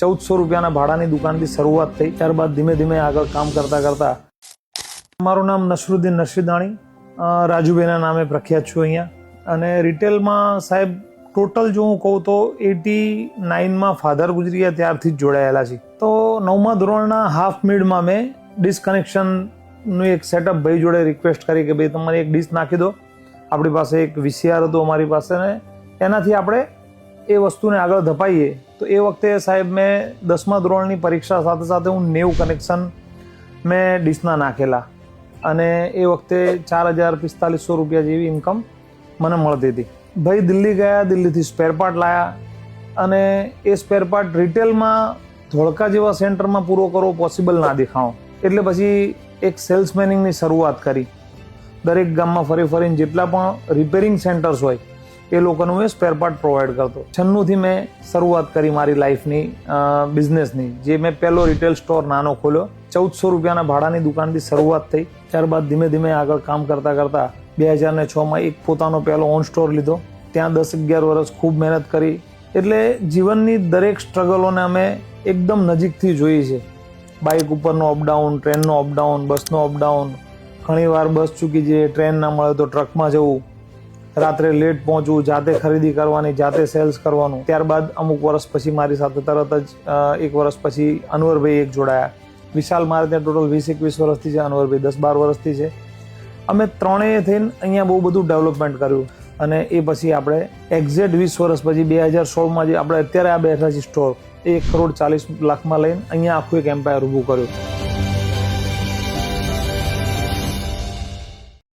1400 રૂપિયાના ભાડાની દુકાનથી શરૂઆત થઈ. ત્યારબાદ ધીમે ધીમે આગળ કામ કરતા કરતા મારું નામ નસરુદ્દીન નશીદાણી, રાજુભાઈના નામે પ્રખ્યાત છું અહીંયા. અને રિટેલમાં સાહેબ ટોટલ જો હું કહું તો 89માં ફાધર ગુજરી ગયા ત્યારથી જ જોડાયેલા છે. તો 9મા ધોરણના હાફ મિડમાં મેં ડિસ્કનેક્શનનું એક સેટઅપ ભાઈ જોડે રિક્વેસ્ટ કરી કે ભાઈ તમારે એક ડિશ નાખી દો. આપણી પાસે એક VCR હતું અમારી પાસે, ને એનાથી આપણે એ વસ્તુને આગળ ધપાઈએ. તો એ વખતે સાહેબ મેં 10મા ધોરણની પરીક્ષા સાથે સાથે હું 90 કનેક્શન મેં ડિશના નાખેલા, અને એ વખતે 4045 રૂપિયા જેવી ઇન્કમ મને મળતી હતી. ભાઈ દિલ્હી ગયા, દિલ્હીથી સ્પેર પાર્ટ લાયા, અને એ સ્પેર પાર્ટ રિટેલમાં ધોળકા જેવા સેન્ટરમાં પૂરો કરવો પોસિબલ ના દેખાણો. એટલે પછી એક સેલ્સમેનિંગની શરૂઆત કરી. દરેક ગામમાં ફરી ફરીને જેટલા પણ રિપેરિંગ સેન્ટર્સ હોય એ લોકોને હું સ્પેર પાર્ટ પ્રોવાઈડ કરતો. 96થી મેં શરૂઆત કરી મારી લાઈફની બિઝનેસની, જે મેં પહેલો રિટેલ સ્ટોર નાનો ખોલ્યો. 1400 રૂપિયાના ભાડાની દુકાનથી શરૂઆત થઈ. ત્યારબાદ ધીમે ધીમે આગળ કામ કરતા કરતા 2006માં એક પોતાનો પહેલો ઓન સ્ટોર લીધો. ત્યાં 10-11 વર્ષ ખૂબ મહેનત કરી. એટલે જીવનની દરેક સ્ટ્રગલોને અમે એકદમ નજીકથી જોઈએ છે. બાઇક ઉપરનો અપડાઉન, ટ્રેનનો અપડાઉન, બસનો અપડાઉન, ઘણીવાર બસ ચૂકી જઈએ, ટ્રેન ના મળે તો ટ્રકમાં જવું, રાત્રે લેટ પહોંચવું, જાતે ખરીદી કરવાની, જાતે સેલ્સ કરવાનું. ત્યારબાદ અમુક વર્ષ પછી મારી સાથે તરત જ 1 વર્ષ પછી અનવરભાઈ એક જોડાયા. વિશાલ મારે ત્યાં ટોટલ 20-21 વર્ષથી છે, અનવરભાઈ 10-12 વર્ષથી છે. અમે ત્રણેય થઈને અહીંયા બહુ બધું ડેવલપમેન્ટ કર્યું. અને એ પછી આપણે એક્ઝેક્ટ 20 વર્ષ પછી 2016માં જે આપણે અત્યારે આ બેઠા છીએ સ્ટોર, 1,40,00,000 લઈને અહીંયા આખું એક એમ્પાયર ઊભું કર્યું.